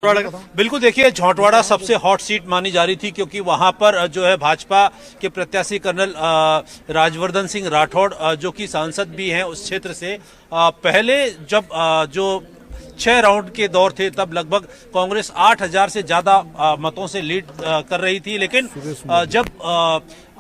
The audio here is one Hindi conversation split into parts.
बिल्कुल, देखिए झोंटवाड़ा सबसे हॉट सीट मानी जा रही थी क्योंकि वहां पर जो है भाजपा के प्रत्याशी कर्नल राजवर्धन सिंह राठौड़ जो कि सांसद भी हैं उस क्षेत्र से पहले जब जो 6 राउंड के दौर थे तब लगभग कांग्रेस 8,000 से ज्यादा मतों से लीड कर रही थी, लेकिन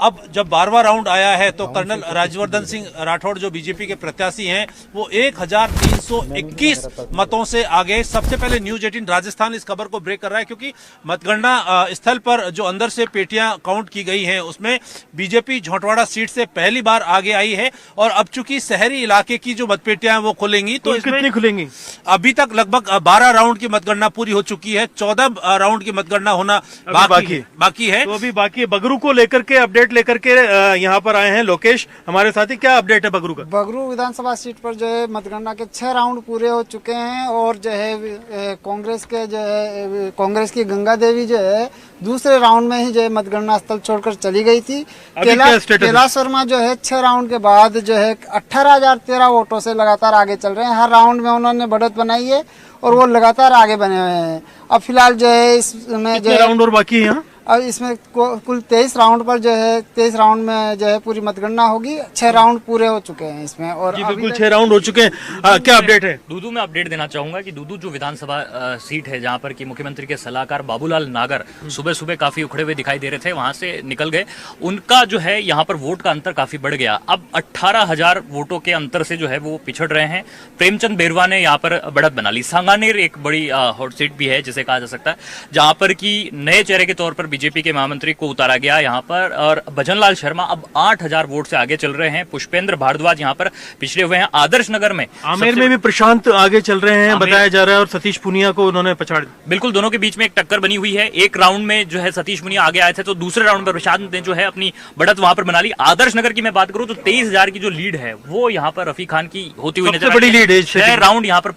अब जब 12वां राउंड आया है तो कर्नल राजवर्धन सिंह राठौड़ जो बीजेपी के प्रत्याशी हैं वो 1,321 मतों से आगे। सबसे पहले न्यूज 18 राजस्थान इस खबर को ब्रेक कर रहा है क्योंकि मतगणना स्थल पर जो अंदर से पेटियां काउंट की गई हैं उसमें बीजेपी झोंटवाड़ा सीट से पहली बार आगे आई है। और अब चूंकि शहरी इलाके की जो मतपेटियां हैं वो खुलेंगी तो कितनी खुलेंगी? अभी तक लगभग 12 राउंड की मतगणना पूरी हो चुकी है, 14 राउंड की मतगणना होना बाकी है। तो अभी बाकी है। बगरू को लेकर के अपडेट लेकर के यहाँ पर आए हैं लोकेश हमारे साथी। क्या अपडेट है बगरू का? बगरू विधानसभा सीट पर जो है मतगणना के 6 राउंड पूरे हो चुके हैं और जो है कांग्रेस की गंगा देवी जो है दूसरे राउंड में ही जो है मतगणना स्थल छोड़कर चली गई थी। कैलाश शर्मा जो है 6 राउंड के बाद जो है 18,013 वोटों से लगातार आगे चल रहे हैं। हर राउंड में उन्होंने बढ़त बनाई है और वो लगातार आगे बने हुए हैं। अब फिलहाल जो है इसमें जो राउंड और बाकी है यहाँ? अब इसमें कुल 23 राउंड पर जो है 23 राउंड में जो है पूरी मतगणना होगी। 6 राउंड पूरे हो चुके हैं इसमें और बिल्कुल 6 राउंड हो चुके हैं। क्या अपडेट है? दूदू में अपडेट देना चाहूंगा कि दूदू जो विधानसभा सीट है जहां पर कि मुख्यमंत्री के सलाहकार बाबूलाल नागर सुबह सुबह काफी उखड़े हुए दिखाई दे रहे थे, वहां से निकल गए। उनका जो है यहाँ पर वोट का अंतर काफी बढ़ गया। अब 18,000 वोटों के अंतर से जो है वो पिछड़ रहे हैं। प्रेमचंद बेरवा ने यहाँ पर बढ़त बना ली। सांगानेर एक बड़ी हॉट सीट भी है जिसे कहा जा सकता है, जहां पर की नए चेहरे के तौर पर बीजेपी के महामंत्री को उतारा गया यहाँ पर। और भजनलाल शर्मा अब 8,000 वोट से आगे चल रहे हैं। पुष्पेंद्र भारद्वाज यहाँ पर पिछड़े हुए हैं। आदर्श नगर में आमेर में भी प्रशांत आगे चल रहे हैं बताया जा रहा है और सतीश पुनिया को उन्होंने पछाड़ दिया। बिल्कुल, दोनों के बीच में एक टक्कर बनी हुई है। एक राउंड में जो है सतीश पुनिया आगे आए थे तो दूसरे राउंड में प्रशांत ने जो है अपनी बढ़त वहां पर बना ली। आदर्श नगर की मैं बात करूं तो 23,000 की जो लीड है वो यहाँ पर रफी खान की होती हुई नजर बड़ी लीड है। 6 राउंड यहाँ पर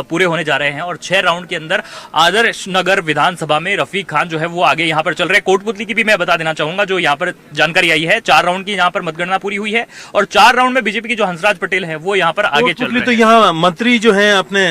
पूरे होने जा रहे हैं और 6 राउंड के अंदर आदर्श नगर विधानसभा में रफी खान जो है वो आगे यहाँ पर चल रहे हैं। कोटपुतली की भी मैं बता देना चाहूंगा जो यहाँ पर जानकारी आई है। 4 राउंड की यहाँ पर मतगणना पूरी हुई है और 4 राउंड में बीजेपी की जो हंसराज पटेल है वो यहाँ पर आगे चल रहे हैं। तो यहाँ मंत्री जो है अपने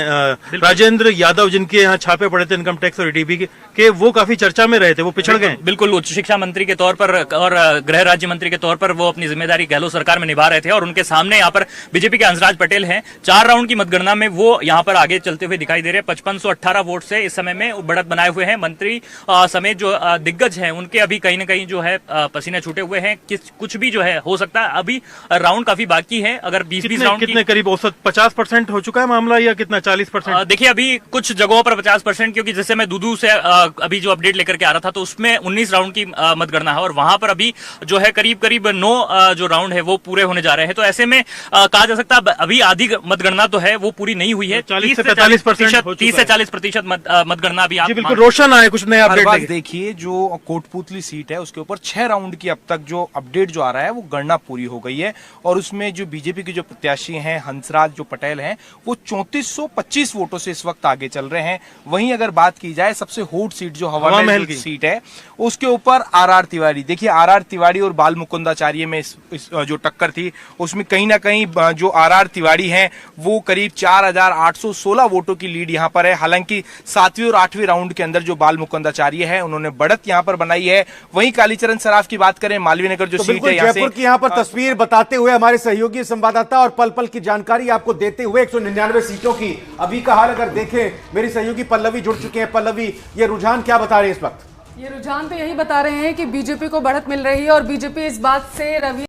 राजेंद्र यादव जिनके यहाँ छापे पड़े थे इनकम टैक्स और ईडीबी के वो काफी चर्चा में रहे थे, वो पिछड़ गए। बिल्कुल, उच्च शिक्षा मंत्री के तौर पर और गृह राज्य मंत्री के तौर पर वो अपनी जिम्मेदारी गहलोत सरकार में निभा रहे थे और उनके सामने यहाँ पर बीजेपी के हंसराज पटेल हैं। 4 राउंड की मतगणना में वो यहाँ पर आगे चलते हुए दिखाई दे रहे हैं। 5518 वोट से इस समय में बढ़त बनाए हुए हैं। मंत्री समेत जो दिग्गज है उनके अभी कहीं न कहीं जो है पसीने छूटे हुए हैं। कुछ भी जो है हो सकता है। अभी राउंड काफी बाकी है। अगर 20-20 राउंड कितने करीब औसत 50% हो चुका है मामला या कितना 40%? देखिए अभी कुछ जगहों पर 50%, क्योंकि जैसे मैं दूदू से अभी जो अपडेट लेकर के आ रहा था तो उसमें 19 राउंड की मतगणना है और वहां पर अभी जो है करीब 9 जो राउंड है वो पूरे होने जा रहे हैं। तो ऐसे में कहा जा सकता है अभी आधी मतगणना तो है वो पूरी नहीं हुई है। 30 से 40% मतगणना अभी आप बिल्कुल रोशन आए कुछ नया अपडेट देखिए। जो कोटपुतली सीट है उसके ऊपर 6 राउंड की अब तक जो अपडेट जो आ रहा है वो गणना पूरी हो गई है और उसमें जो बीजेपी के जो प्रत्याशी हैं हंसराज जो पटेल हैं वो 3425 वोटों से इस वक्त आगे चल रहे हैं। वहीं अगर बात की जाए सबसे हॉट सीट जो हवा महल की सीट है उसके ऊपर आर तिवारी। देखिए आर तिवारी और बाल मुकुंदाचार्य में इस जो टक्कर थी उसमें कहीं ना कहीं जो आर तिवारी हैं वो करीब 4,816 वोटों की लीड यहाँ पर है। हालांकि 7वें और 8वें राउंड के अंदर जो बाल मुकुंदाचार्य है उन्होंने बढ़त यहाँ पर बनाई है। वहीं कालीचरण सराफ की बात करें मालवीय नगर जो सीट है जयपुर की यहाँ पर तस्वीर बताते हुए हमारे सहयोगी संवाददाता और पल पल की जानकारी आपको देते हुए 199 सीटों की अभी का हाल अगर देखें मेरी सहयोगी पल्लवी जुड़ चुके हैं। पल्लवी, ये रुझान क्या बता रहे हैं इस वक्त? ये रुझान तो यही बता रहे हैं कि बीजेपी को बढ़त मिल रही है और बीजेपी इस बात से रवि